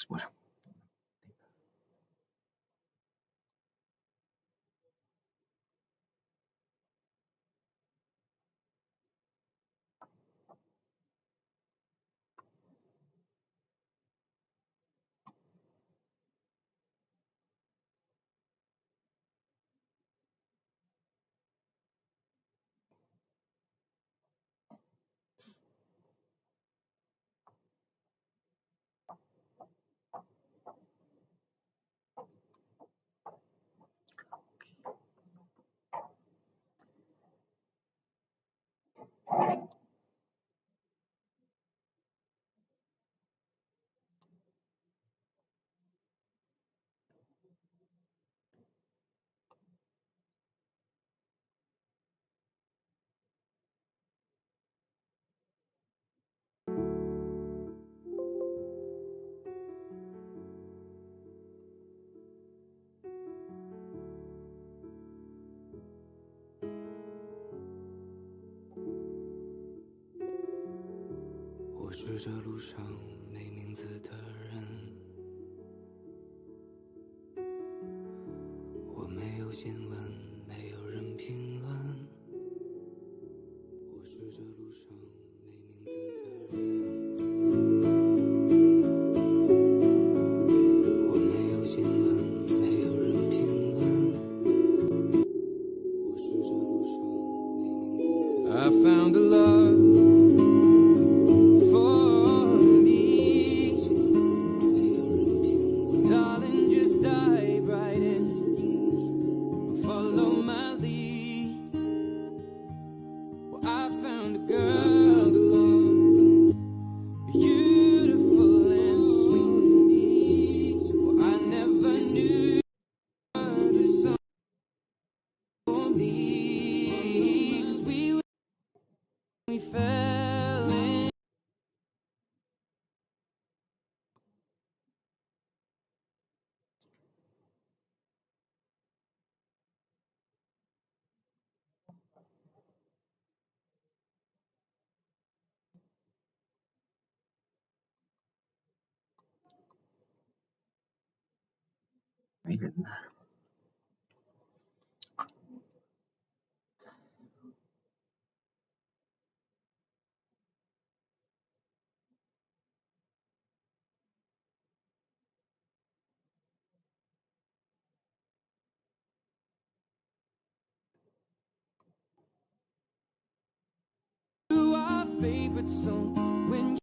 Bueno,我是这路上没名字的人，我没有新闻，没有人评论。我是这路上没名字的人，我没有新闻，没有人评论。我是这路上没名字的人。I found a love for me, darling, just dive right in, follow my lead. Well, I found a girl, beautiful and sweet. Well, I never knew the song for me, 'cause we fell in. 没人呢。Our favorite song when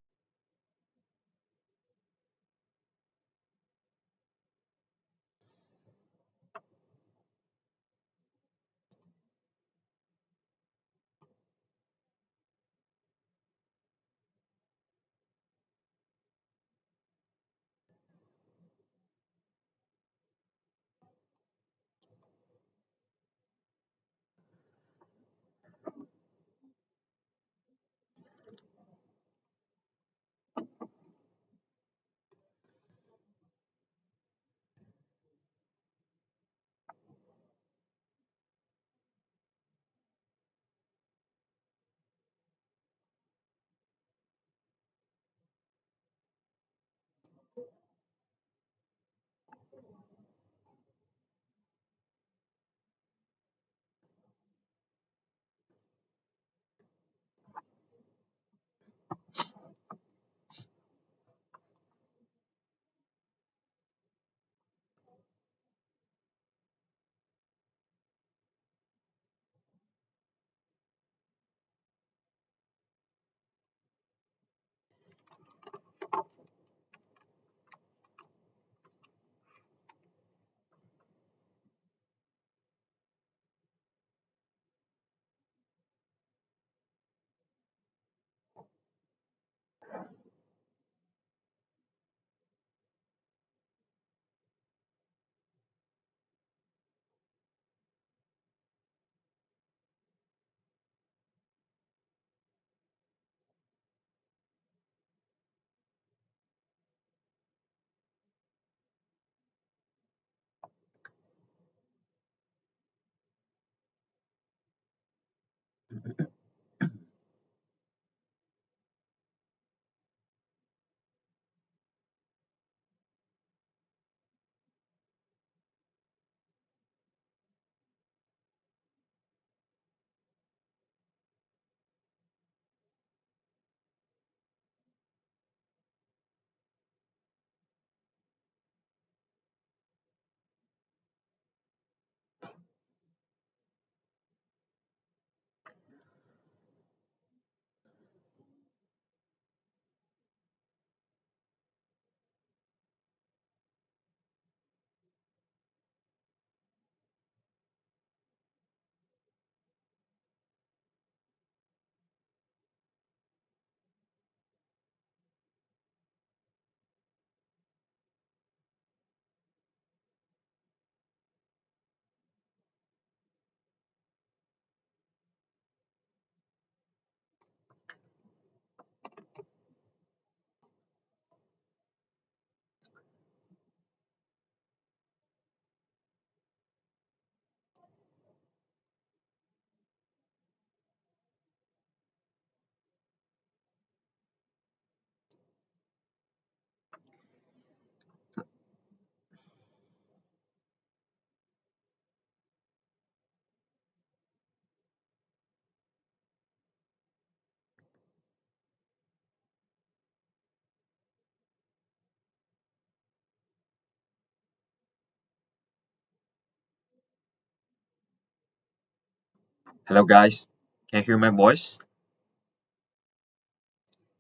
Hello guys, can you hear my voice?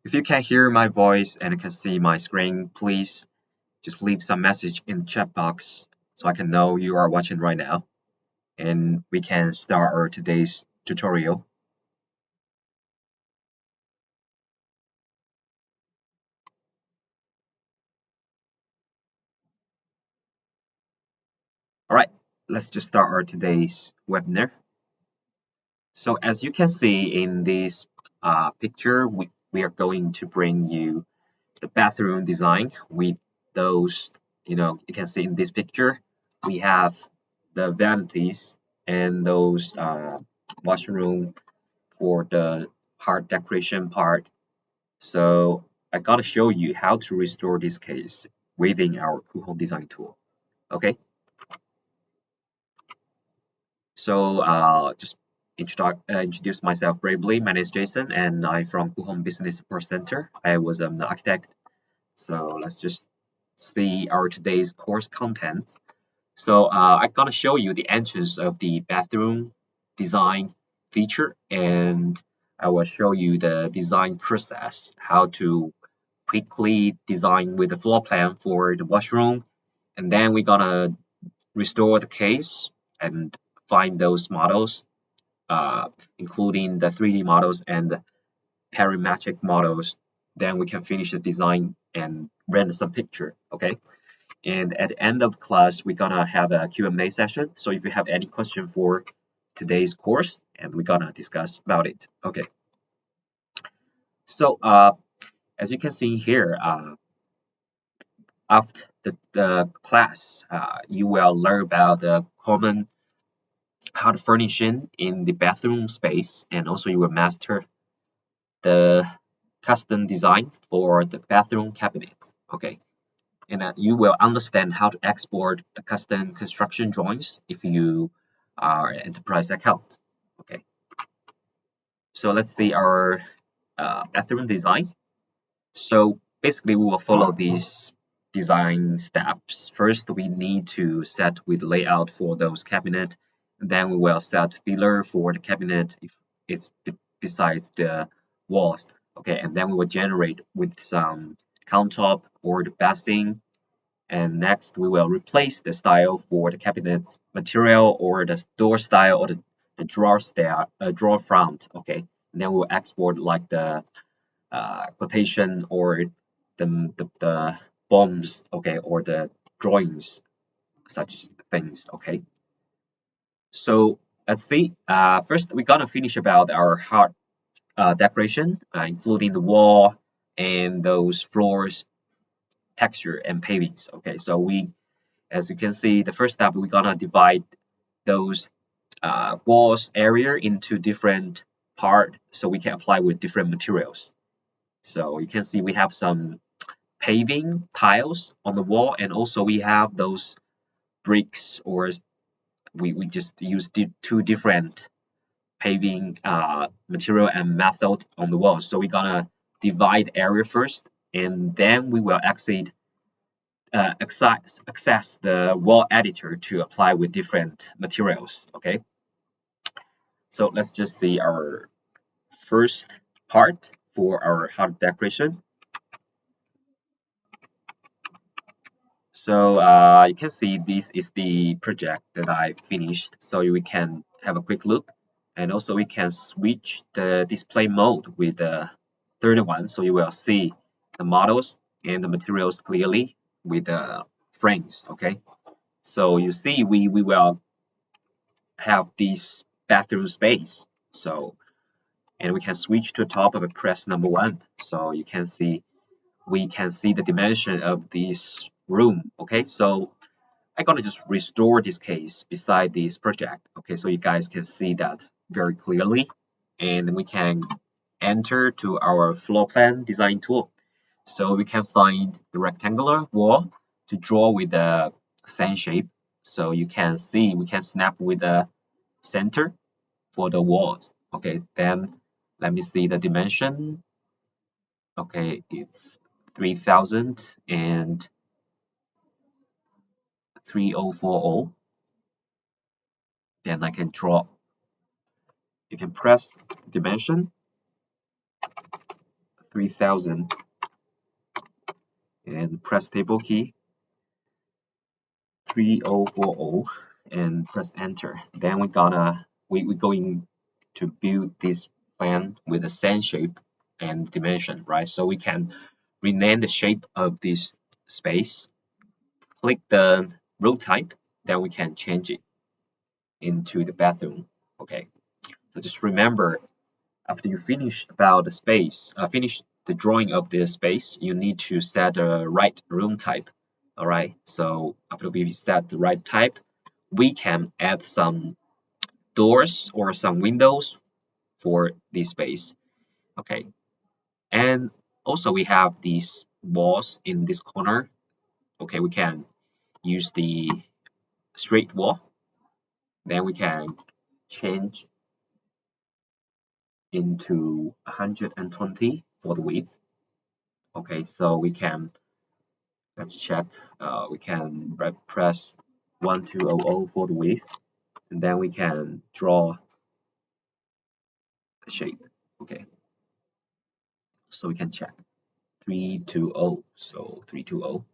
If you can hear my voice and can see my screen, please just leave some message in the chat box so I can know you are watching right now and we can start our today's tutorial. Alright, let's just start our today's webinar. So as you can see in this picture, we are going to bring you the bathroom design with those, you can see in this picture, we have the vanities and those washroom for the hard decoration part. So I gotta show you how to restore this case within our Coohom design tool. Okay, so just introduce myself briefly. My name is Jason and I'm from Coohom Business Support Center. I was an architect. So let's just see our today's course content. So I'm gonna show you the entrance of the bathroom design feature, and I will show you the design process, how to quickly design with the floor plan for the washroom, and then we're gonna restore the case and find those models, including the 3D models and the parametric models. Then we can finish the design and render some picture. Okay. And at the end of the class, we're gonna have a Q&A session. So if you have any question for today's course, and we're gonna discuss about it. Okay. So as you can see here, after the class, you will learn about the common how to furnishing in the bathroom space, and also you will master the custom design for the bathroom cabinets. Okay. And you will understand how to export the custom construction drawings if you are an enterprise account. Okay, so let's see our bathroom design. So basically, we will follow these design steps. First, we need to set with layout for those cabinet. Then we will set filler for the cabinet if it's besides the walls. Okay, and then we will generate with some countertop or the basting. And next, we will replace the style for the cabinet's material or the door style or the drawer style, drawer front. Okay, and then we'll export like the quotation or the bombs. Okay, or the drawings, such things. Okay, so let's see. First, we're gonna finish about our hard decoration, including the wall and those floors, texture and pavings. Okay, so as you can see, the first step, we're gonna divide those walls area into different part so we can apply with different materials. So you can see we have some paving tiles on the wall, and also we have those bricks, or we just use two different paving material and method on the wall. So we're gonna divide area first, and then we will access the wall editor to apply with different materials. Okay, so let's just see our first part for our hard decoration. So you can see this is the project that I finished, so we can have a quick look, and also we can switch the display mode with the third one, so you will see the models and the materials clearly with the frames. Okay, so you see we will have this bathroom space. So, and we can switch to top of a press number one. So you can see, we can see the dimension of this room. Okay, so I'm gonna just restore this case beside this project. Okay, so you guys can see that very clearly. And we can enter to our floor plan design tool. So we can find the rectangular wall to draw with the same shape. So you can see we can snap with the center for the walls. Okay, then let me see the dimension. Okay, it's 3000 and 3040. Then I can draw you can press dimension 3000 and press table key 3040 and press enter. Then we're going to build this plan with the same shape and dimension, right? So we can rename the shape of this space, click the row type, then we can change it into the bathroom. Okay, so just remember, after you finish about the space, finish the drawing of the space, you need to set the right room type. All right, so after we set the right type, we can add some doors or some windows for this space. Okay, and also we have these walls in this corner. Okay, we can use the straight wall. Then we can change into 120 for the width. Okay, so we can, let's check, we can press 1200 for the width, and then we can draw the shape. Okay, so we can check 320, so 320.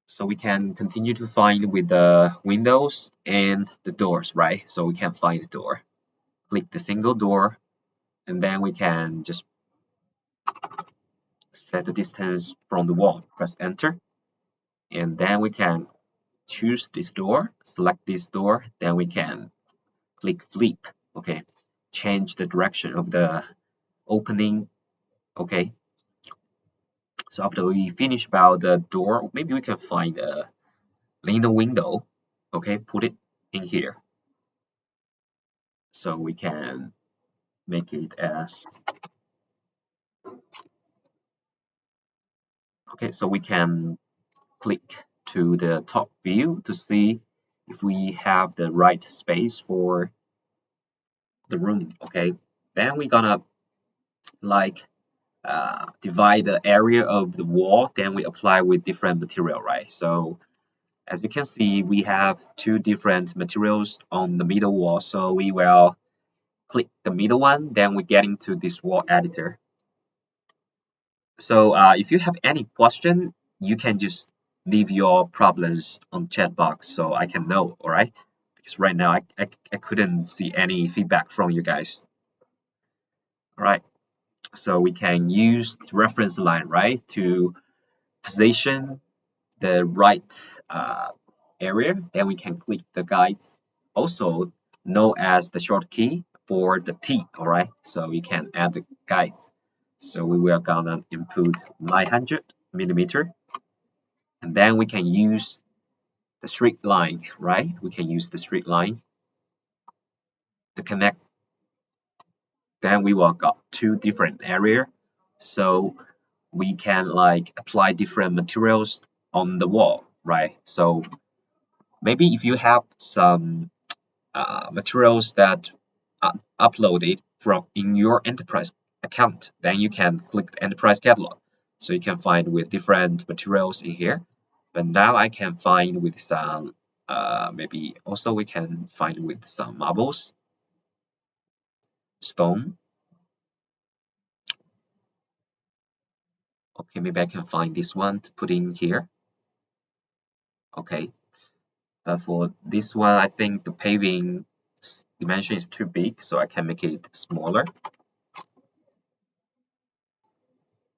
So we can continue to find with the windows and the doors, right? So we can find the door, click the single door, and then we can just set the distance from the wall, press enter, and then we can choose this door, select this door, then we can click flip. Okay, change the direction of the opening. Okay, so after we finish about the door, maybe we can find a linear window. Okay, put it in here, so we can make it as, okay, so we can click to the top view to see if we have the right space for the room. Okay, then we're gonna like divide the area of the wall, then we apply with different material, right? So as you can see, we have two different materials on the middle wall, so we will click the middle one, then we get into this wall editor. So if you have any question, you can just leave your problems on chat box so I can know, all right? Because right now I couldn't see any feedback from you guys. All right, so we can use the reference line, right, to position the right area. Then we can click the guides, also known as the short key for the T, all right? So you can add the guides. So we will gonna input 900 millimeter, and then we can use the straight line, right? We can use the straight line to connect. Then we will got two different area, so we can like apply different materials on the wall, right? So maybe if you have some materials that are uploaded from in your enterprise account, then you can click the enterprise catalog, so you can find with different materials in here. But now I can find with some maybe also we can find with some marbles, stone. Okay, maybe I can find this one to put in here. Okay, but for this one I think the paving dimension is too big, so I can make it smaller,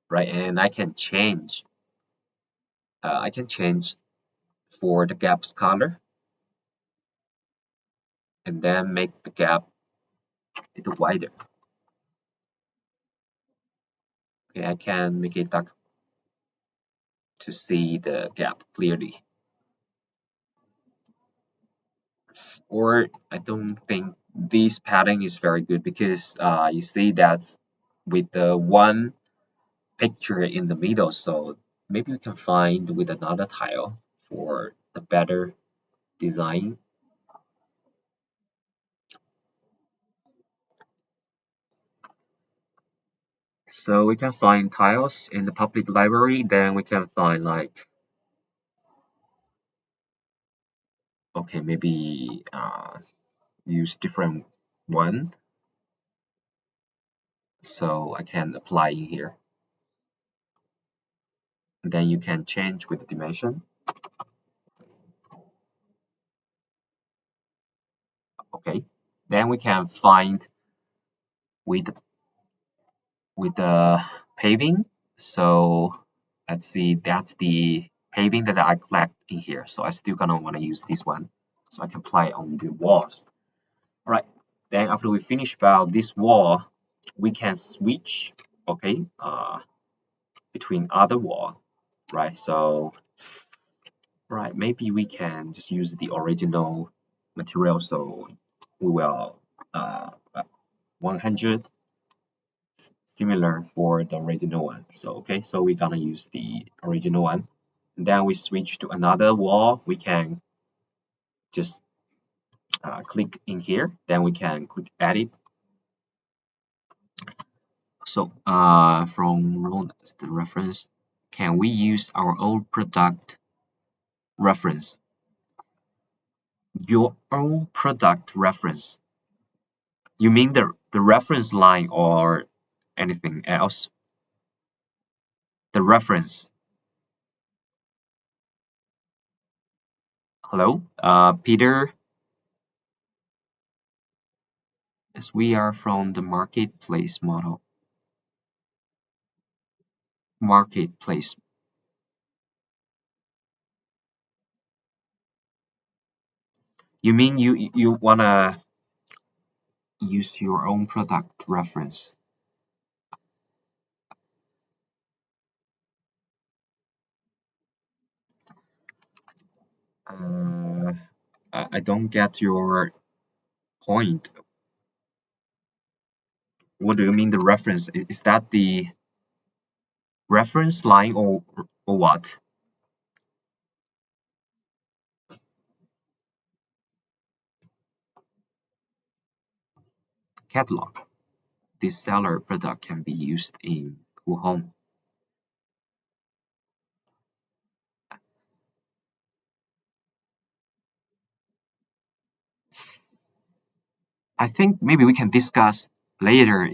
right? And I can change for the gap's color, and then make the gap a little wider. Okay, I can make it dark to see the gap clearly. Or I don't think this pattern is very good because you see that's with the one picture in the middle, so maybe you can find with another tile for a better design. So we can find tiles in the public library, then we can find like, okay, maybe use different one. So I can apply in here. And then you can change with the dimension. Okay. Then we can find with the paving. So let's see, that's the paving that I collect in here. So I still gonna want to use this one. So I can apply it on the walls. All right. Then after we finish about this wall, we can switch, okay, between other wall, right? So, right, maybe we can just use the original material. So we will 100 similar for the original one. So okay, so we're gonna use the original one. And then we switch to another wall. We can just click in here. Then we can click edit. So from the reference, can we use our own product reference? Your own product reference. You mean the reference line or anything else? The reference. Hello, Peter. As we are from the marketplace model. Marketplace. You mean you wanna use your own product reference? Uh, I don't get your point. What do you mean the reference? Is that the reference line or what? Catalog. This seller product can be used in Coohom. I think maybe we can discuss later.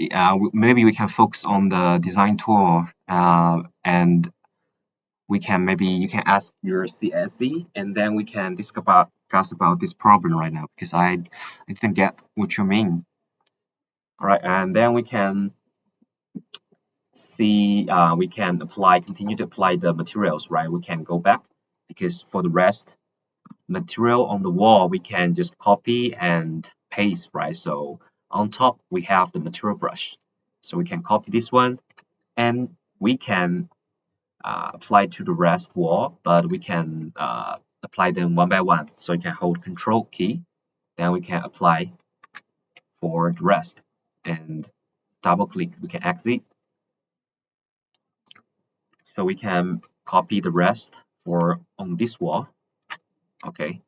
Maybe we can focus on the design tool, and we can maybe you can ask your CSE, and then we can discuss about this problem right now because I didn't get what you mean. All right, and then we can see we can continue to apply the materials, right? We can go back because for the rest material on the wall we can just copy and paste, right? So on top we have the material brush, so we can copy this one and we can apply to the rest wall, but we can apply them one by one. So you can hold Control key, then we can apply for the rest and double click, we can exit. So we can copy the rest for on this wall. Okay.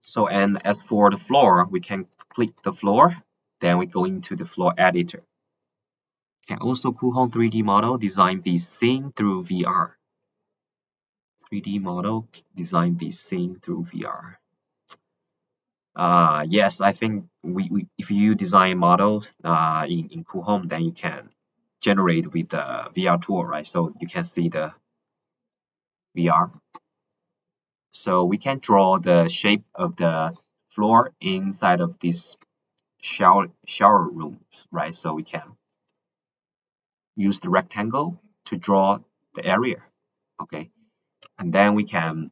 So and as for the floor, we can click the floor, then we go into the floor editor. Can also Coohom 3D model design be seen through VR. 3D model design be seen through VR. Yes, I think we if you design models in Coohom, then you can generate with the VR tool, right? So you can see the VR. So we can draw the shape of the floor inside of this shower rooms, right? So we can use the rectangle to draw the area, okay? And then we can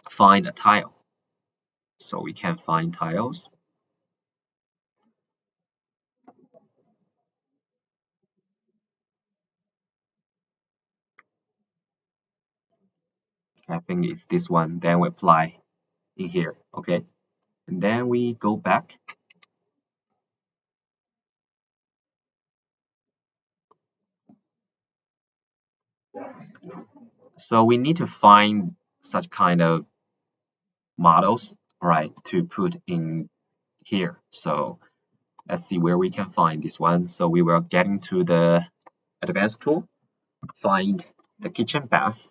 find a tile. So we can find tiles. I think it's this one. Then we apply in here, okay? And then we go back. So we need to find such kind of models, right, to put in here. So let's see where we can find this one. So we will get into the advanced tool, find the kitchen bath.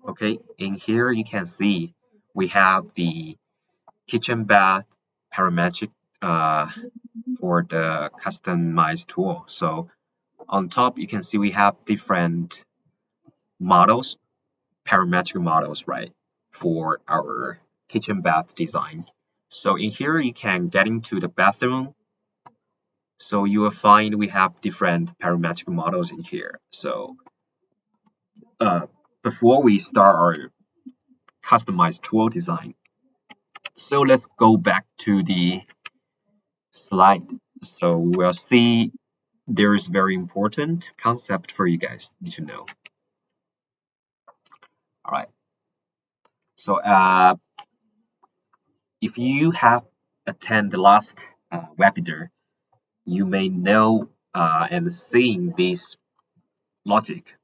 Okay, in here you can see we have the kitchen bath parametric for the customized tool. So on top you can see we have different models, parametric models, right, for our kitchen bath design. So in here you can get into the bathroom. So you will find we have different parametric models in here. So before we start our customized tool design, so let's go back to the slide. So we'll see there is very important concept for you guys need to know. All right. So if you have attended the last webinar, you may know and seeing this logic.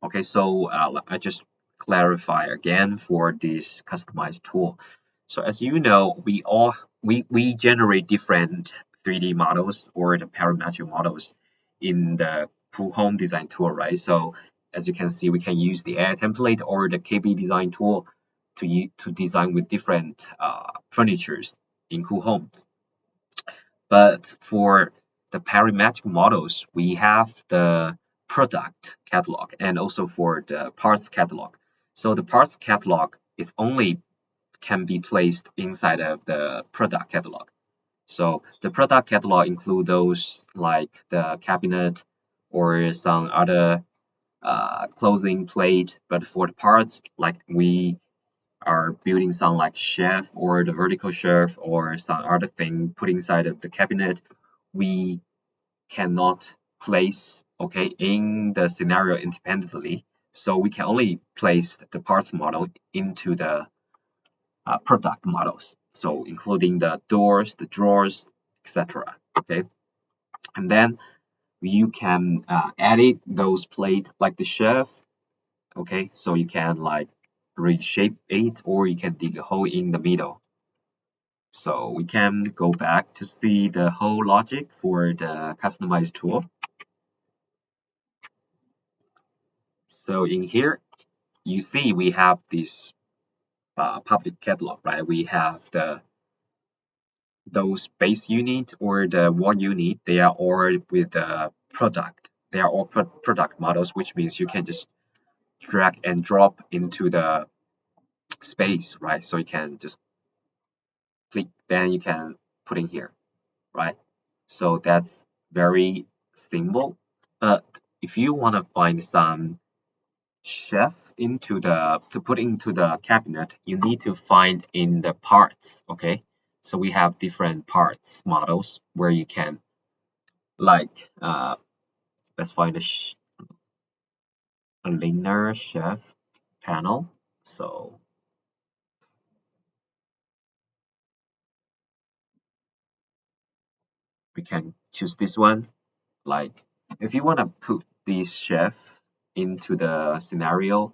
Okay, so I just clarify again for this customized tool. So as you know, we generate different 3D models or the parametric models in the Coohom design tool, right? So as you can see, we can use the air template or the KB design tool to design with different furnitures in Coohom. But for the parametric models, we have the product catalog and also for the parts catalog. So the parts catalog is only can be placed inside of the product catalog. So the product catalog include those like the cabinet or some other closing plate. But for the parts, like we are building some like shelf or the vertical shelf or some other thing put inside of the cabinet, we cannot place in the scenario independently. So we can only place the parts model into the product models. So including the doors, the drawers, etc. Okay, and then you can edit those plates like the shelf. Okay, so you can like reshape it or you can dig a hole in the middle. So we can go back to see the whole logic for the customized tool. So in here, you see we have this public catalog, right? We have those base unit or the wall unit. They are all with the product. They are all product models, which means you can just drag and drop into the space, right? So you can just click, then you can put in here, right? So that's very simple. But if you want to find some chef to put into the cabinet, you need to find in the parts. Okay, so we have different parts models where you can like let's find a linear chef panel. So we can choose this one. Like if you want to put this chef into the scenario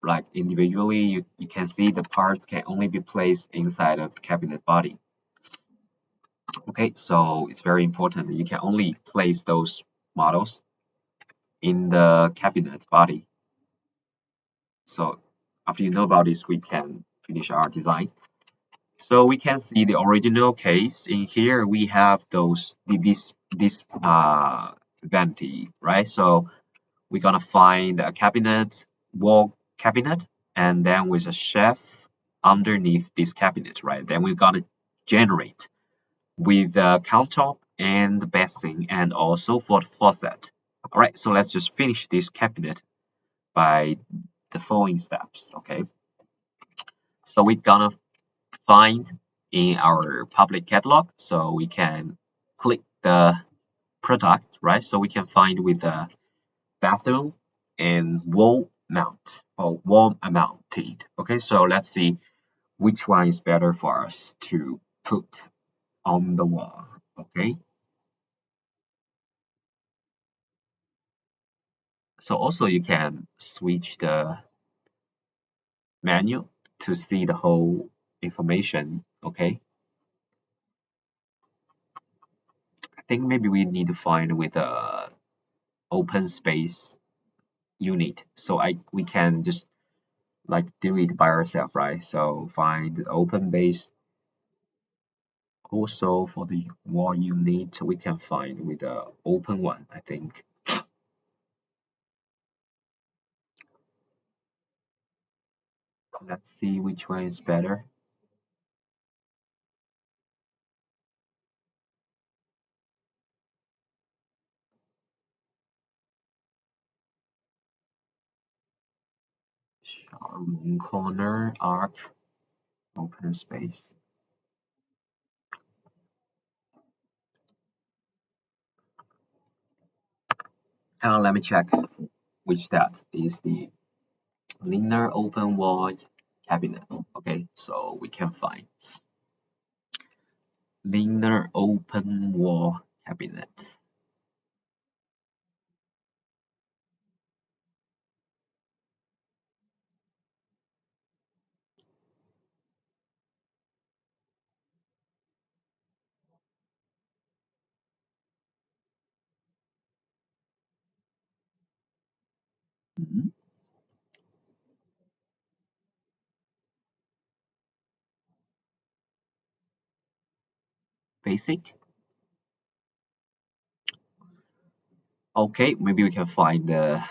like individually, you can see the parts can only be placed inside of the cabinet body. Okay, so it's very important that you can only place those models in the cabinet body. So after you know about this, we can finish our design. So we can see the original case. In here we have this vanity, right? So we're gonna find a cabinet, wall cabinet, and then with a shelf underneath this cabinet, right? Then we're gonna generate with the countertop and the basin and also for the faucet. All right, so let's just finish this cabinet by the following steps, okay? So we're gonna find in our public catalog, so we can click the product, right? So we can find with the bathroom and wall mount or wall mounted. Okay, so let's see which one is better for us to put on the wall. Okay, so also you can switch the menu to see the whole information. Okay, think maybe we need to find with a open space unit. So we can just like do it by ourselves, right? So find the open base. Also for the wall unit, we can find with the open one, I think. Let's see which one is better. Room corner arc open space. Let me check which that is the linear open wall cabinet. Okay, so we can find linear open wall cabinet. Mhm. Basic. Okay, maybe we can find the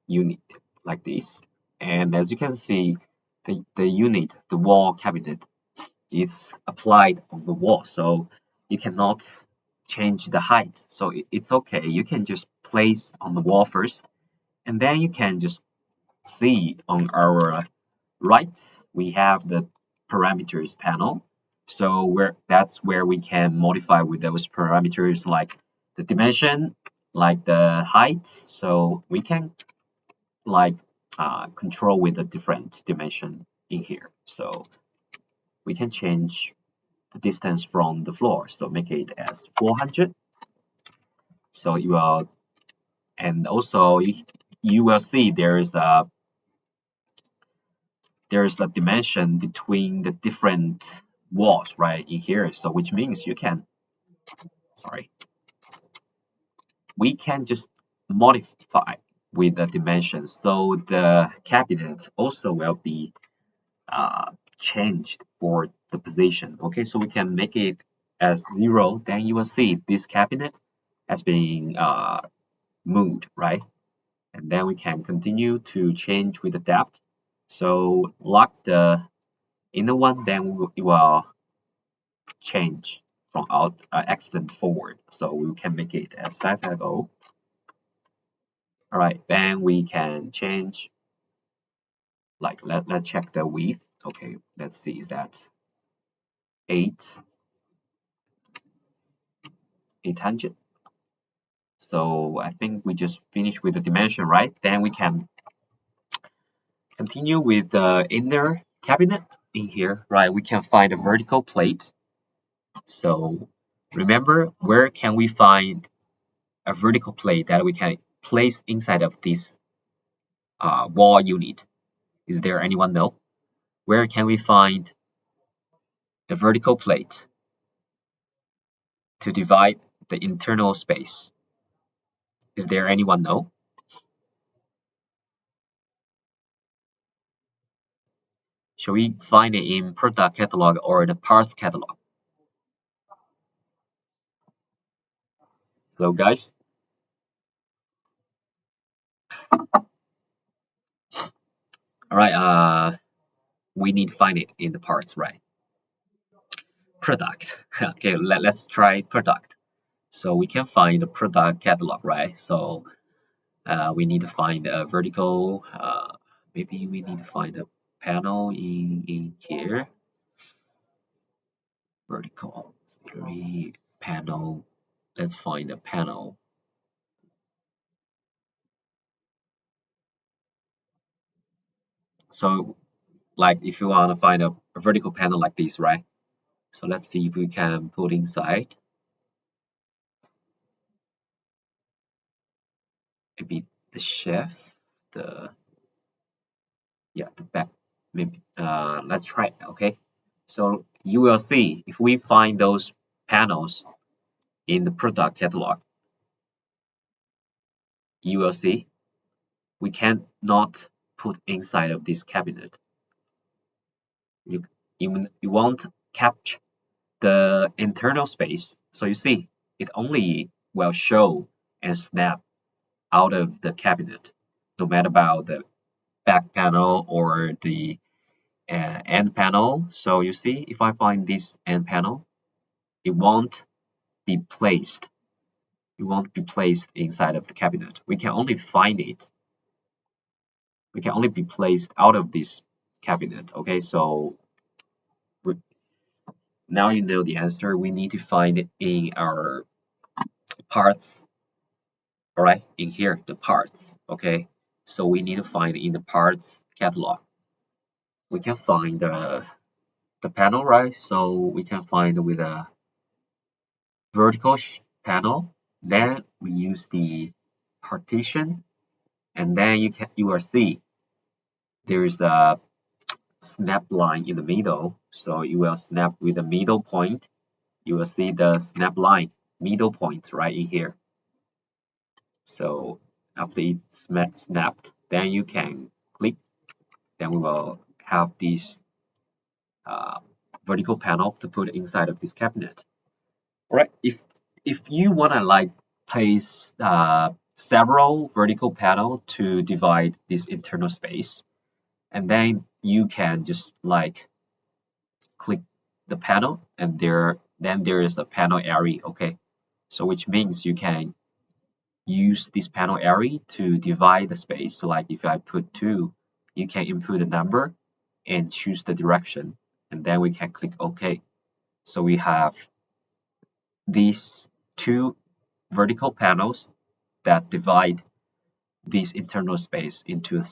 unit like this. And as you can see, the unit, the wall cabinet, is applied on the wall. So you cannot change the height. So it's okay. You can just place on the wall first, and then you can just see on our right, we have the parameters panel. So that's where we can modify with those parameters like the dimension, like the height. So we can like control with a different dimension in here. So we can change the distance from the floor. So make it as 400. So you will, and also you will see there's a dimension between the different walls right in here. So which means you can, sorry, we can just modify with the dimensions. So the cabinet also will be changed for the position. Okay, so we can make it as 0, then you will see this cabinet has been moved, right? And then we can continue to change with the depth. So lock the inner one, then it will change from out extend forward. So we can make it as 550. All right, then we can change, like let's check the width. Okay, let's see, is that 800? So I think we just finished with the dimension, right? Then we can continue with the inner cabinet in here, right? We can find a vertical plate. So remember, where can we find a vertical plate that we can place inside of this wall unit? Is there anyone know? Where can we find the vertical plate to divide the internal space? Is there anyone know? Shall we find it in product catalog or the parts catalog? Hello guys. All right, we need to find it in the parts, right? Product. Okay, let's try product. So we can find the product catalog, right? So we need to find a vertical, maybe we need to find a panel in here. Vertical, three panel. Let's find a panel. So like if you want to find a vertical panel like this, right? So let's see if we can put inside. Maybe the chef, the yeah, the back. Maybe let's try it, okay? So you will see if we find those panels in the product catalog, you will see we cannot put inside of this cabinet. You won't capture the internal space. So you see, it only will show and snap out of the cabinet, no matter about the back panel or the end panel. So you see, if I find this end panel, it won't be placed. It won't be placed inside of the cabinet. We can only find it. We can only be placed out of this cabinet. Okay, so now you know the answer. We need to find it in our parts. All right, in here, the parts. Okay, so we need to find in the parts catalog. We can find the panel, right? So we can find with a vertical panel. Then we use the partition, and then you will see there's a snap line in the middle. So you will snap with the middle point. You will see the snap line middle point right in here. So after it's snapped, then you can click. Then we will have this uh, vertical panel to put inside of this cabinet. All right, if you wanna like place several vertical panel to divide this internal space, and then you can just like click the panel, and then there is a panel area. Okay, so which means you can use this panel area to divide the space. So like if I put 2, you can input a number and choose the direction, and then we can click OK. So we have these 2 vertical panels that divide this internal space into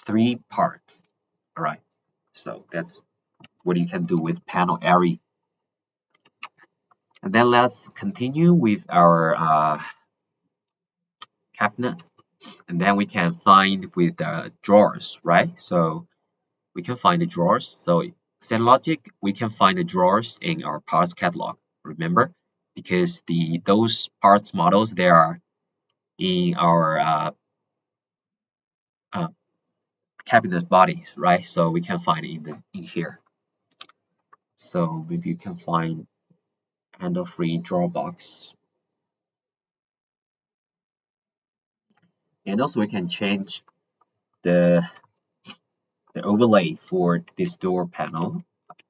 3 parts. All right, so that's what you can do with panel area. And then let's continue with our cabinet, and then we can find with the drawers, right? So we can find the drawers. So same logic, we can find the drawers in our parts catalog. Remember, because those parts models, they are in our cabinet body, right? So we can find it in here. So maybe you can find handle-free drawer box, and also we can change the overlay for this door panel,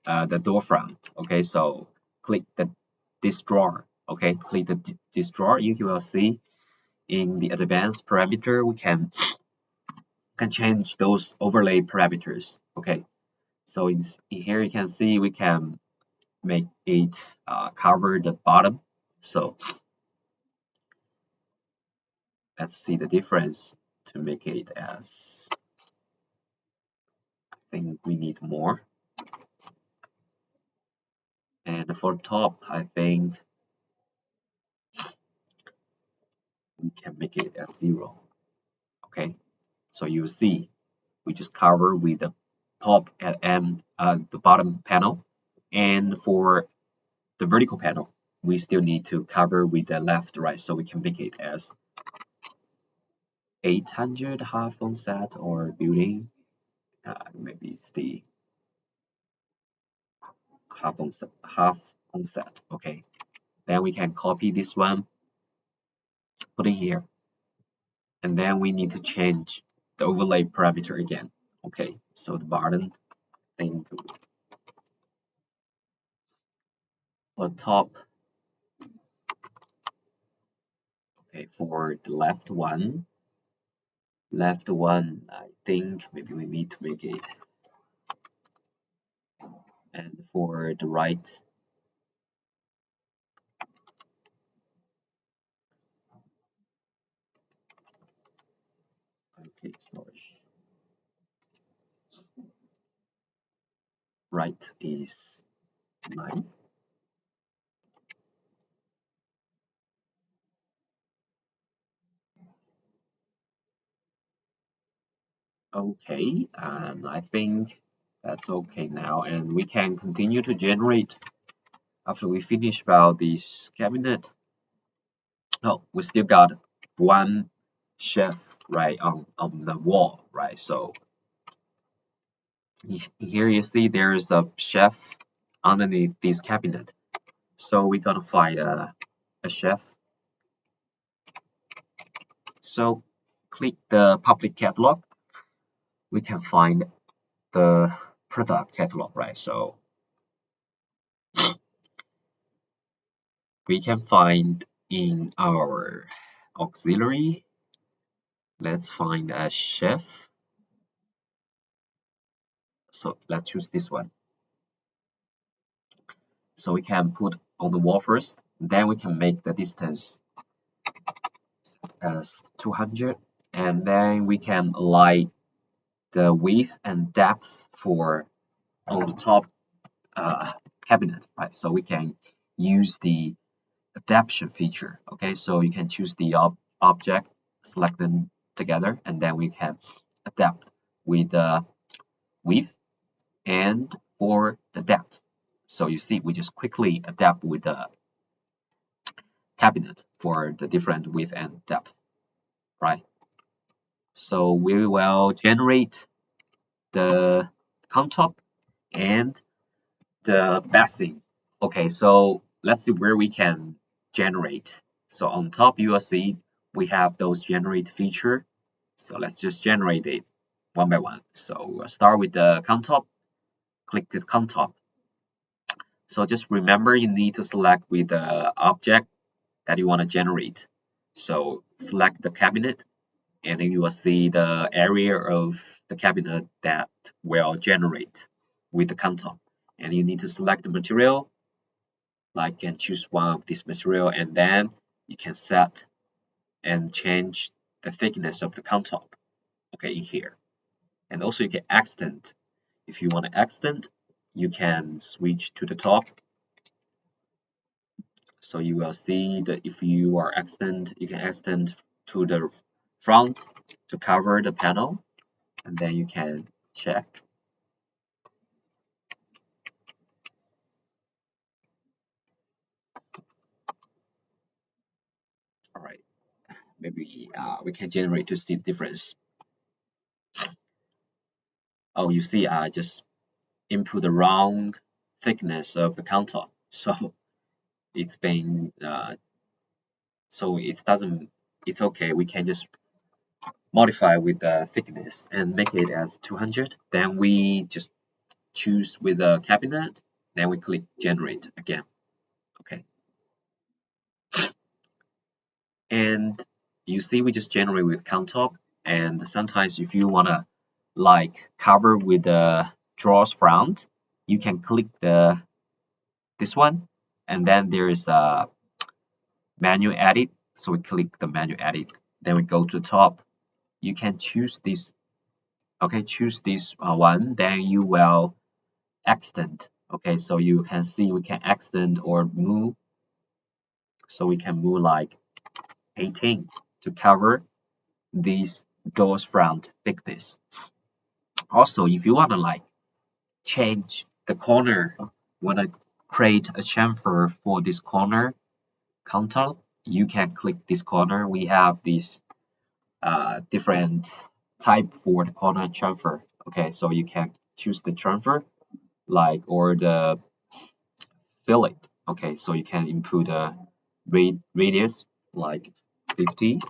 the door front. Okay, so click this drawer. Okay, click this drawer. You will see in the advanced parameter we can change those overlay parameters. Okay, so in here you can see we can make it cover the bottom. So let's see the difference to make it as, I think we need more. And for top, I think we can make it at 0. Okay, so you see we just cover with the top and the bottom panel, and for the vertical panel we still need to cover with the left, right? So we can make it as 800 half onset or building. Maybe it's the half onset. Okay, then we can copy this one, put it here, and then we need to change the overlay parameter again. Okay, so the bottom thing for top. Okay, for the left one, I think maybe we need to make it, and for the right, okay, sorry, right is 9. Okay, and I think that's okay now, and we can continue to generate after we finish about this cabinet. Oh, we still got one shelf right on the wall, right? So here you see there is a shelf underneath this cabinet. So we're gonna find a shelf. So click the public catalog. We can find the product catalog, right? So we can find in our auxiliary. Let's find a chef. So let's choose this one. So we can put on the wall first. Then we can make the distance as 200. And then we can align the width and depth for on the top cabinet, right? So we can use the adaptation feature. Okay, so you can choose the object, select them together, and then we can adapt with the width and for the depth. So you see, we just quickly adapt with the cabinet for the different width and depth, right? So we will generate the countertop and the basin. Okay, so let's see where we can generate. So on top you will see we have those generate feature. So let's just generate it one by one. So we'll start with the countertop. Click the countertop. So just remember you need to select with the object that you want to generate. So select the cabinet and then you will see the area of the cabinet that will generate with the countertop. And you need to select the material, like and choose one of this material, and then you can set and change the thickness of the countertop, okay, in here. And also you can extend. If you want to extend, you can switch to the top. So you will see that if you are extend, you can extend to the front to cover the panel, and then you can check. All right, maybe we can generate to see the difference. Oh, you see, I just input the wrong thickness of the countertop, so it's been so it doesn't. It's okay. We can just modify with the thickness and make it as 200. Then we just choose with the cabinet. Then we click generate again. Okay, and you see we just generate with countertop. And sometimes if you wanna like cover with the drawers front, you can click the this one, and then there is a menu edit. So we click the menu edit. Then we go to top. You can choose this. Okay, choose this one. Then you will extend. Okay, so you can see we can extend or move. So we can move like 18 to cover these doors front thickness. Also, if you want to like change the corner, want to create a chamfer for this corner counter, you can click this corner. We have this different type for the corner chamfer. Okay, so you can choose the chamfer like or the fillet. Okay, so you can input a radius like 50.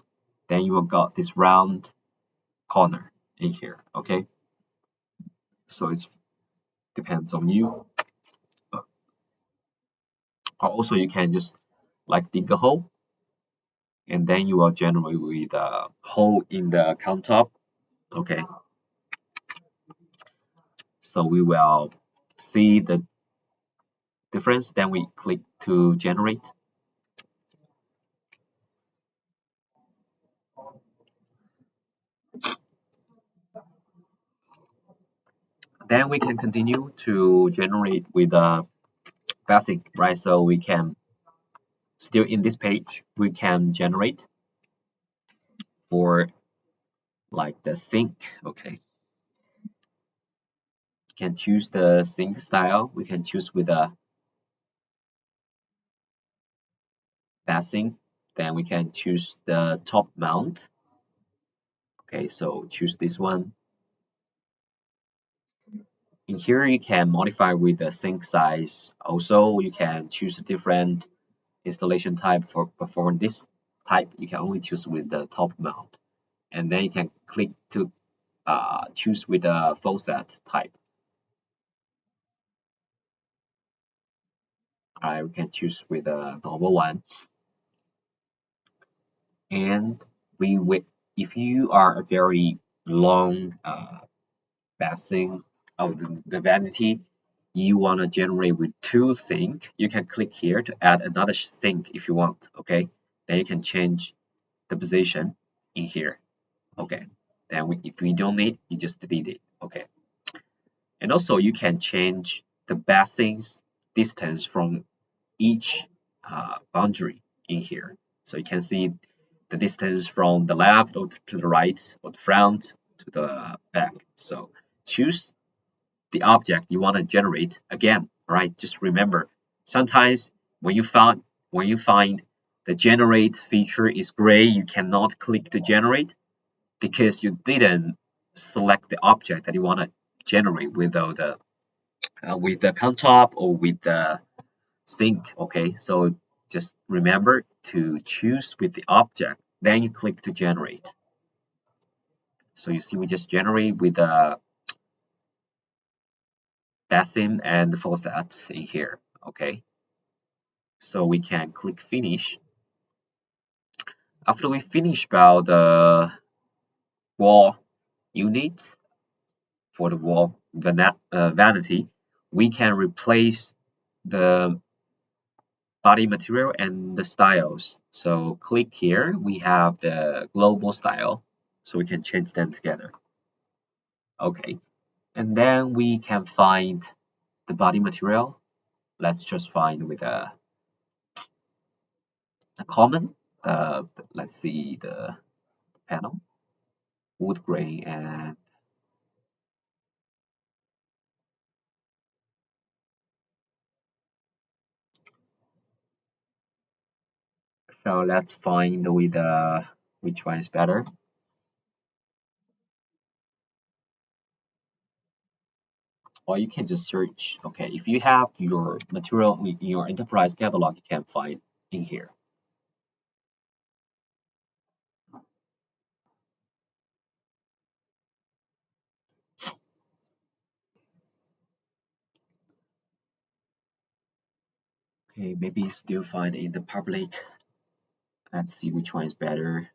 Then you will got this round corner in here. Okay, so it depends on you. Also, you can just like dig a hole, and then you will generate with a hole in the countertop. Okay, so we will see the difference. Then we click to generate. Then we can continue to generate with a basic, right? So we can still in this page, we can generate for like the sink. Okay, can choose the sink style. We can choose with a basin. Then we can choose the top mount. Okay, so choose this one. In here, you can modify with the sink size. Also, you can choose a different installation type for this type. You can only choose with the top mount, and then you can click to choose with the faucet type. Alright, we can choose with a normal one, and we will. If you are a very long bathing of the vanity, you want to generate with two sink, you can click here to add another sink if you want. Okay, then you can change the position in here. Okay, then if we don't need, you just delete it. Okay, and also you can change the bathing's distance from each boundary in here. So you can see the distance from the left or to the right or the front to the back. So choose the object you want to generate again. Right? Just remember, sometimes when you find the generate feature is gray, you cannot click to generate because you didn't select the object that you want to generate with the countertop or with the sink. Okay, so just remember to choose with the object, then you click to generate. So you see we just generate with the basin and the faucet in here. Okay, so we can click finish. After we finish about the wall unit for the wall vanity, we can replace the body material and the styles. So click here, we have the global style, so we can change them together. Okay, and then we can find the body material. Let's just find with a common, let's see the panel, wood grain, and so let's find with which one is better. Or you can just search. Okay, if you have your material in your enterprise catalog, you can find in here. Okay, maybe still find in the public. Let's see which one is better.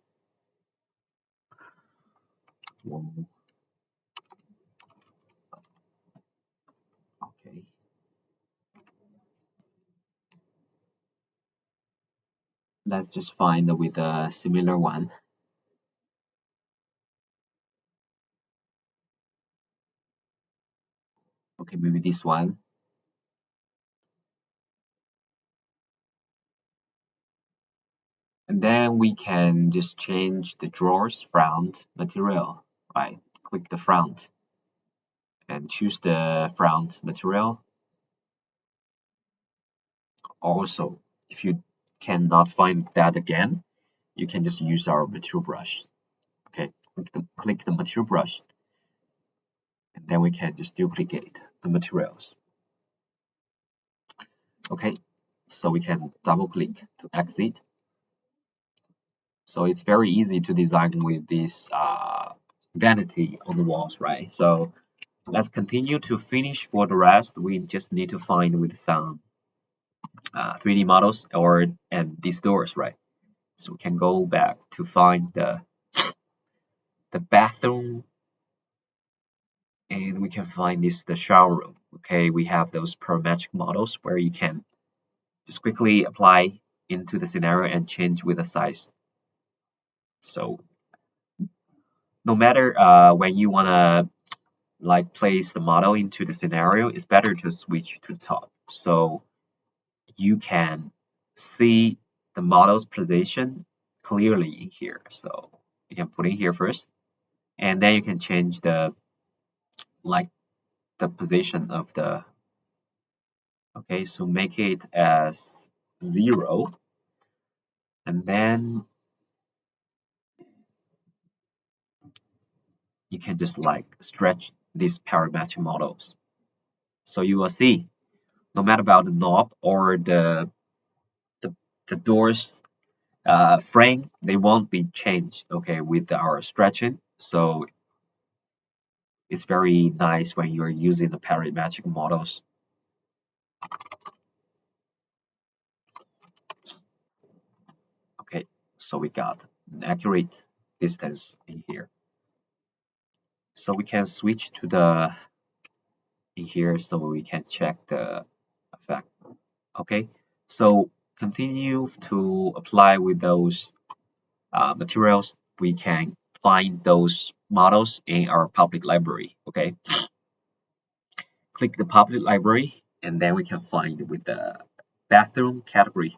Okay. Let's just find with a similar one. Okay, maybe this one. And then we can just change the drawers front material, right? Click the front and choose the front material. Also, if you cannot find that again, you can just use our material brush. Okay, click the material brush, and then we can just duplicate the materials. Okay, so we can double click to exit. So it's very easy to design with this vanity on the walls, right? So let's continue to finish for the rest. We just need to find with some 3D models and these doors, right? So we can go back to find the bathroom, and we can find the shower room. Okay, we have those parametric models where you can just quickly apply into the scenario and change with the size. So no matter when you wanna like place the model into the scenario, it's better to switch to the top so you can see the model's position clearly in here. So you can put it here first, and then you can change the like the position of the. Okay, so make it as 0. and then you can just like stretch these parametric models. So you will see, no matter about the knob or the, the doors frame, they won't be changed, okay, with our stretching. So it's very nice when you're using the parametric models. Okay, so we got an accurate distance in here. So we can switch to the in here so we can check the effect. Okay, so continue to apply with those materials. We can find those models in our public library. Okay, click the public library and then we can find with the bathroom category.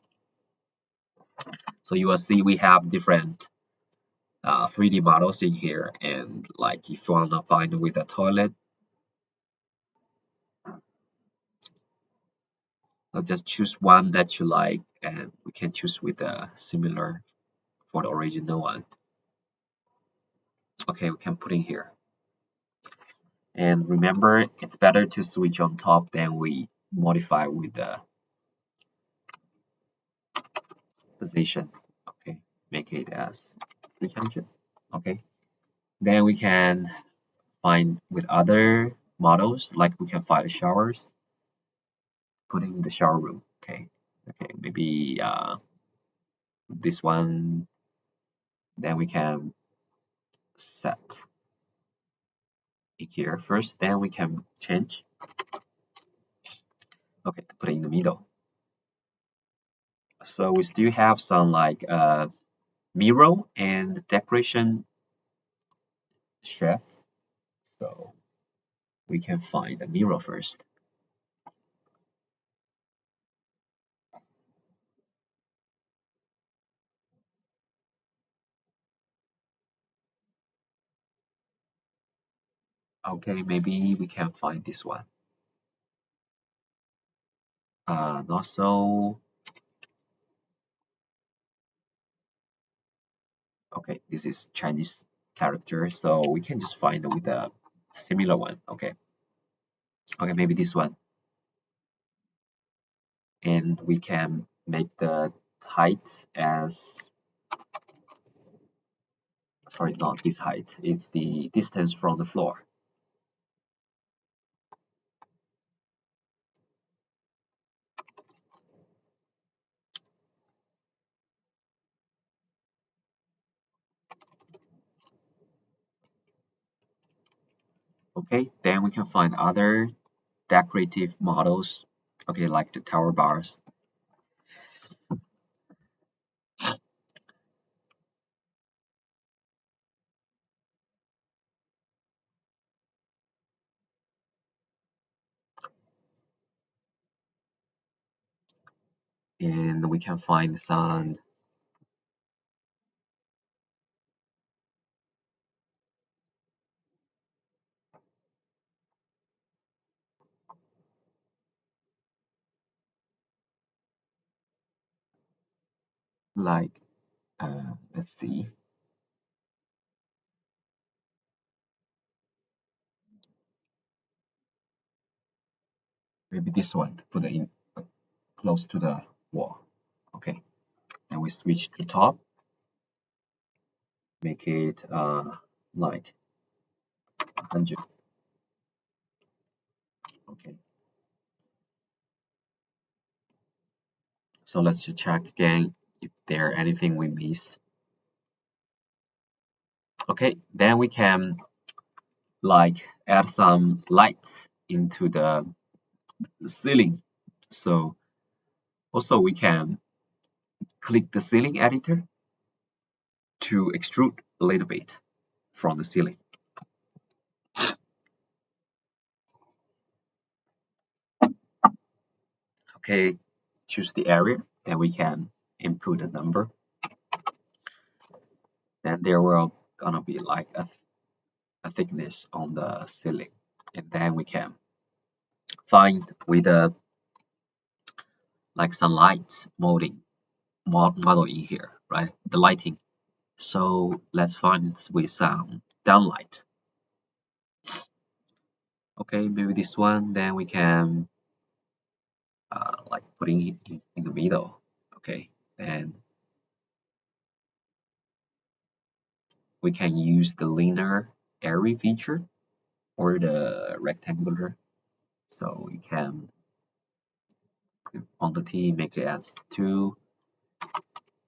So you will see we have different 3D models in here, and like if you want to find with a toilet, just choose one that you like, and we can choose with a similar for the original one. Okay, we can put in here. And remember, it's better to switch on top than we modify with the position. Okay, make it as 300. Okay, then we can find with other models, like we can find the showers, put in the shower room. Okay, maybe this one. Then we can set it here first, then we can change. Okay, to put it in the middle. So we still have some like mirror and decoration chef. So we can find the mirror first. Okay, maybe we can find this one. Not so. Okay, this is Chinese character, so we can just find with a similar one. Okay, maybe this one, and we can make the height as, sorry, not this height, it's the distance from the floor. Okay, then we can find other decorative models, okay, like the tower bars. And we can find some like let's see, maybe this one to put it in close to the wall. Okay, and we switch to top, make it like 100. Okay, so let's just check again if there anything we missed. Okay, then we can like add some light into the ceiling. So also we can click the ceiling editor to extrude a little bit from the ceiling. Okay, choose the area, then we can input a number. Then there will gonna be like a thickness on the ceiling, and then we can find with a like some light molding model in here, right? The lighting. So let's find with some downlight. Okay, maybe this one. Then we can like putting it in the middle. Okay, then we can use the linear area feature or the rectangular. So you can quantity make it as 2,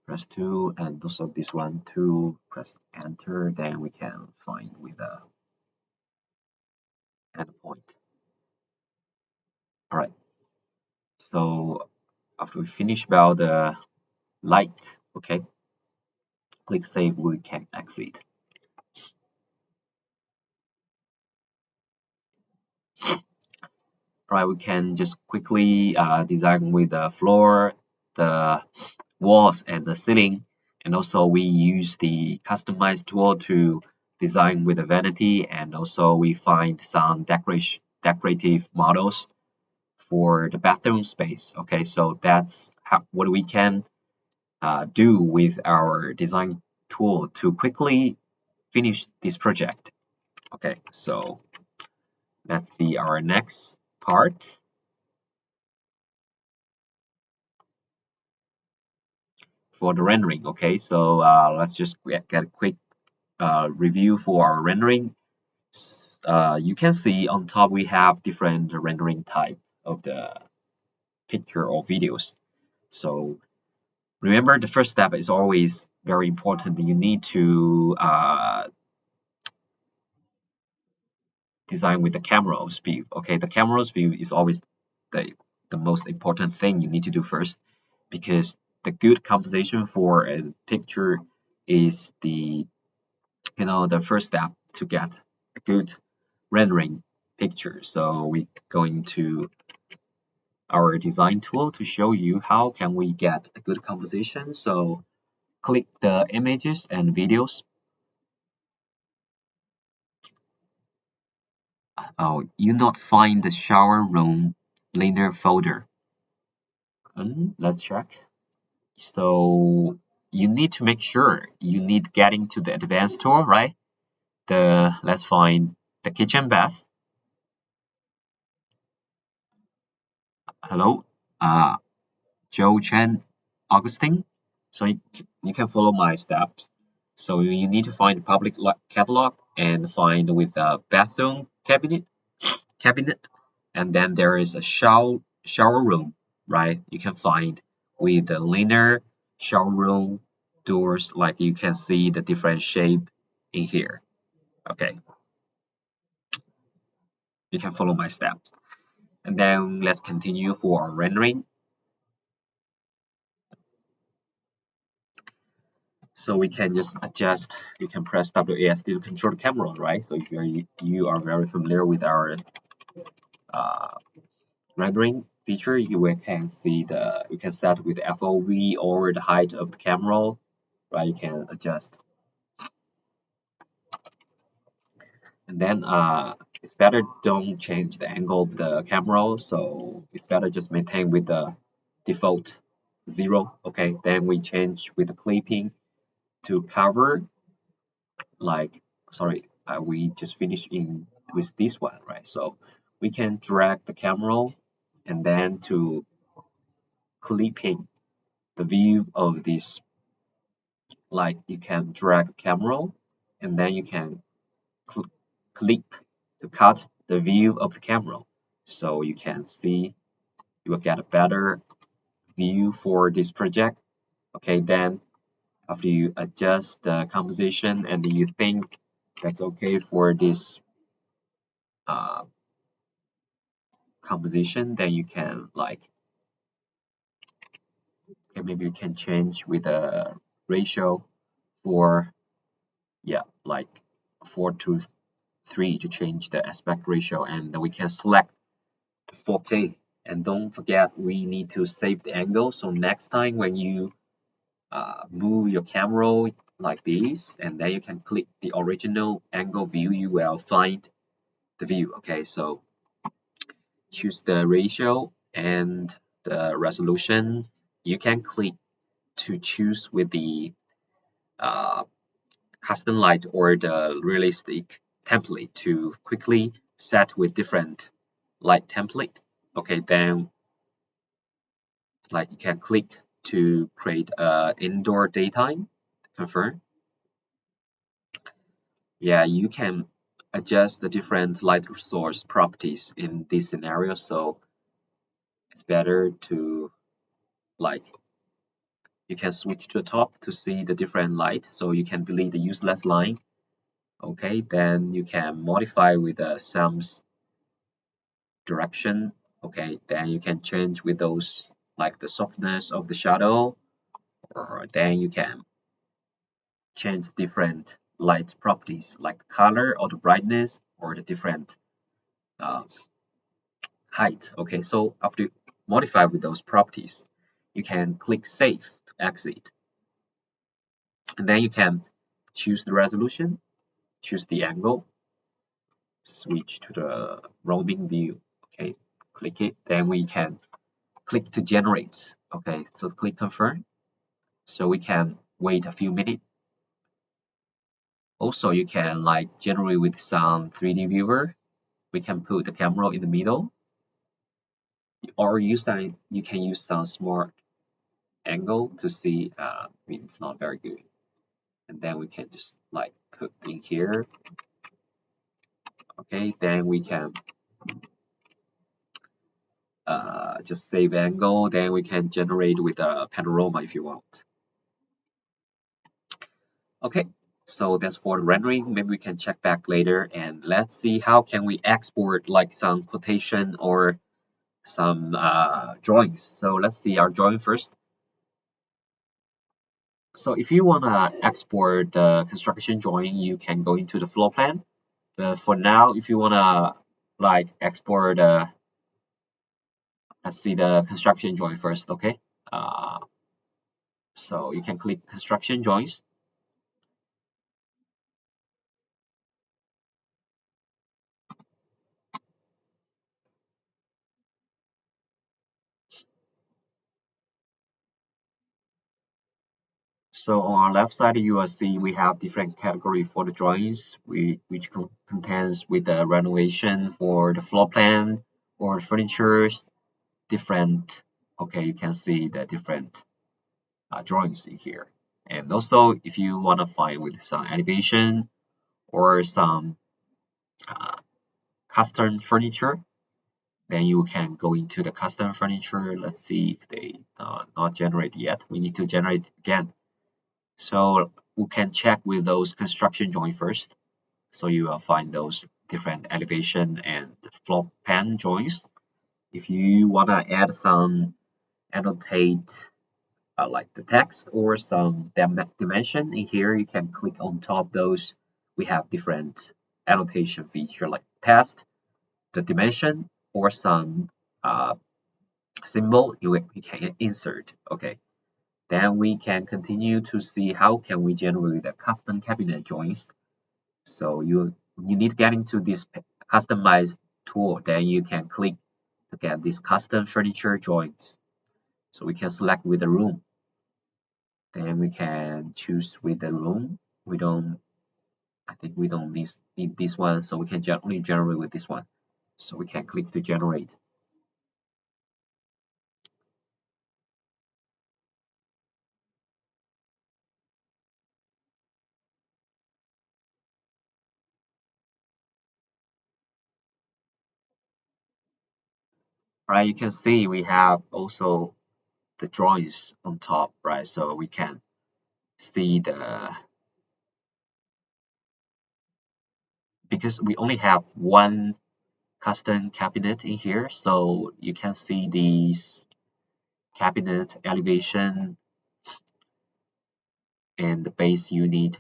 press 2, and also this one 2, press enter. Then we can find with a endpoint. All right. So after we finish about the light, okay, click save. We can exit. Right, we can just quickly design with the floor, the walls, and the ceiling. And also we use the customize tool to design with the vanity, and also we find some decorative models for the bathroom space. Okay, so that's what we can do with our design tool to quickly finish this project. Okay, so let's see our next part. For the rendering. Okay, so let's just get a quick review for our rendering. You can see on top we have different rendering type of the picture or videos. So remember, the first step is always very important. You need to design with the camera's view. Okay, the camera's view is always the the most important thing you need to do first, because the good composition for a picture is the the first step to get a good rendering picture. So we're going to our design tool to show you how can we get a good composition. So click the images and videos. Oh, you not find the shower room linear folder. Let's check. So you need to make sure you need getting to the advanced tool, right? Let's find the kitchen bath. Hello, Joe Chen Augustine. So you can follow my steps. So you need to find the public catalog and find with a bathroom cabinet, and then there is a shower room, right? You can find with the linear shower room doors, like you can see the different shape in here. Okay, you can follow my steps. And then let's continue for rendering. So we can just adjust. You can press WASD to control the camera, right? So if you are very familiar with our uh, rendering feature, can see you can set with FOV or the height of the camera, right? You can adjust. And then it's better don't change the angle of the camera, so it's better just maintain with the default 0. Okay, then we change with the clipping to cover, like, sorry, we just finished in with this one, right? So we can drag the camera and then to clipping the view of this, like you can drag the camera and then you can cl clip to cut the view of the camera, so you can see, you will get a better view for this project. Okay, then after you adjust the composition and you think that's okay for this uh, composition, then you can like, okay, maybe you can change with a ratio for, yeah, like 4:3 to change the aspect ratio, and then we can select 4K. And don't forget, we need to save the angle, so next time when you move your camera like this, and then you can click the original angle view, you will find the view. Okay, so choose the ratio and the resolution. You can click to choose with the custom light or the realistic template to quickly set with different light template. Okay, then like you can click to create indoor daytime, confirm. Yeah, you can adjust the different light source properties in this scenario, so it's better to like you can switch to the top to see the different light, so you can delete the useless line. Okay, then you can modify with some direction. Okay, then you can change with those like the softness of the shadow, or then you can change different light properties like the color or the brightness or the different uh, height. Okay, so after you modify with those properties, you can click save to exit, and then you can choose the resolution, choose the angle, switch to the roaming view. Okay, click it, then we can click to generate. Okay, so click confirm, so we can wait a few minutes. Also, you can like generate with some 3D viewer. We can put the camera in the middle, or you can use some smart angle to see. I mean, it's not very good, and then we can just like put in here. Okay, then we can just save angle. Then we can generate with a panorama if you want. Okay, so that's for the rendering. Maybe we can check back later, and let's see how can we export like some quotation or some drawings. So let's see our drawing first. So if you want to export the construction drawing, you can go into the floor plan. But for now, if you want to like export, let's see the construction drawing first, okay? Uh, so you can click construction drawings. So on our left side, you will see we have different category for the drawings, which contains with the renovation for the floor plan or furnitures, different. Okay, you can see the different drawings in here. And also, if you want to find with some elevation or some uh, custom furniture, then you can go into the custom furniture. Let's see if they not generate yet. We need to generate again. So we can check with those construction joint first. So you will find those different elevation and floor pan joints. If you want to add some annotate like the text or some dimension in here, you can click on top those. We have different annotation feature like text, the dimension, or some symbol you can insert. Okay, then we can continue to see how can we generate the custom cabinet joints. So you need to get into this customized tool, then you can click to get these custom furniture joints. So we can select with the room. Then we can choose with the room. We don't, I think we don't need this one, so we can only generate with this one. So we can click to generate. Right, you can see we have also the drawings on top, right? So we can see because we only have one custom cabinet in here, so you can see these cabinet elevation and the base unit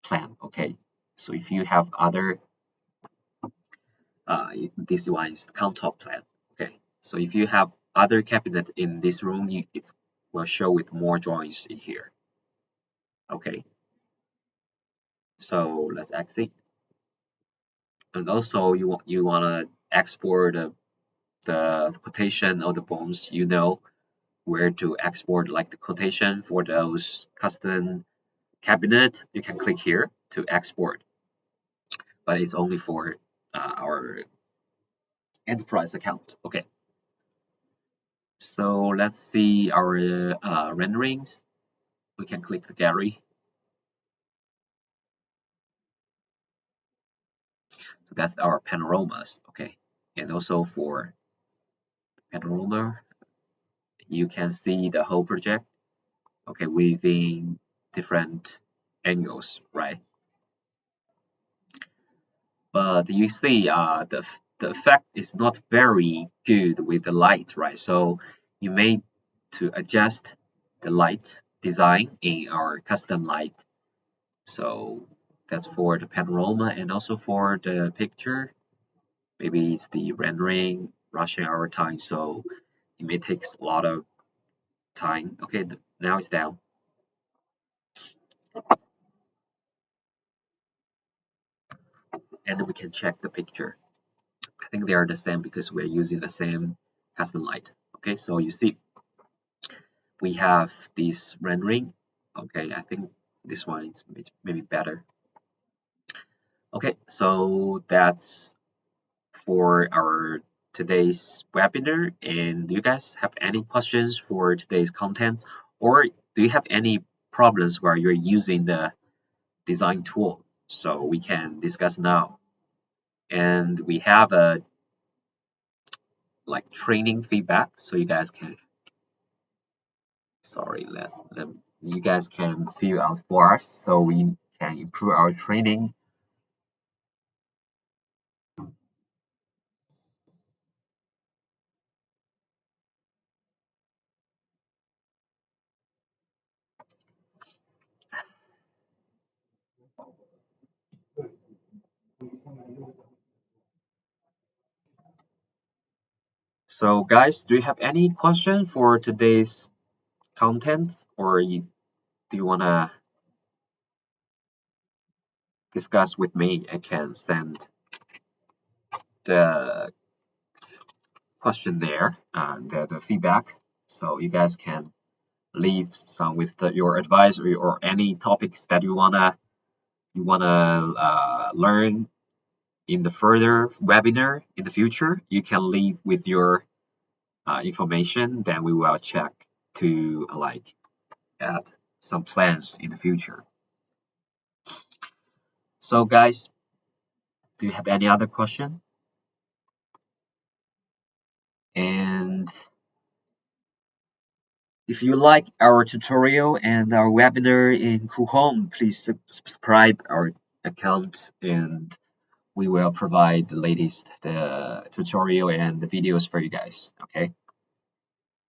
plan. Okay, so if you have other this one is countertop plan. Okay, so if you have other cabinet in this room, it will show with more drawings in here. Okay, so let's exit. And also you want to export the quotation or the bones, where to export like the quotation for those custom cabinet, you can click here to export, but it's only for our enterprise account. Okay, so let's see our renderings. We can click the gallery. So that's our panoramas. Okay, and also for panorama, you can see the whole project. Okay, within different angles, right? But you see, the effect is not very good with the light, right? So you may to adjust the light design in our custom light. So that's for the panorama, and also for the picture. Maybe it's the rendering rushing hour time, so it may take a lot of time. Okay, now it's down. And we can check the picture. I think they are the same because we're using the same custom light. Okay, so you see we have this rendering. Okay, I think this one is maybe better. Okay, so that's for our today's webinar. And do you guys have any questions for today's content, or do you have any problems where you're using the design tool? So we can discuss now. And we have a like training feedback, so you guys can let you guys can fill out for us so we can improve our training. So guys, do you have any question for today's content, or do you wanna discuss with me? I can send the question there, the feedback, so you guys can leave some with your advice, or any topics that you wanna learn in the further webinar in the future. You can leave with your information, then we will check to like add some plans in the future. So guys, do you have any other question? And if you like our tutorial and our webinar in Coohom, please subscribe our account, and we will provide the latest tutorial and the videos for you guys. Okay.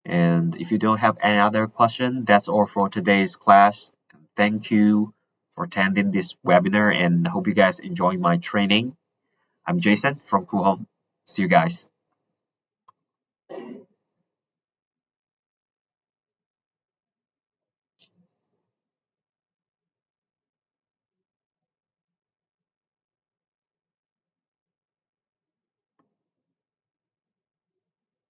And if you don't have any other question, that's all for today's class. Thank you for attending this webinar, and hope you guys enjoy my training. I'm Jason from Coohom. See you guys.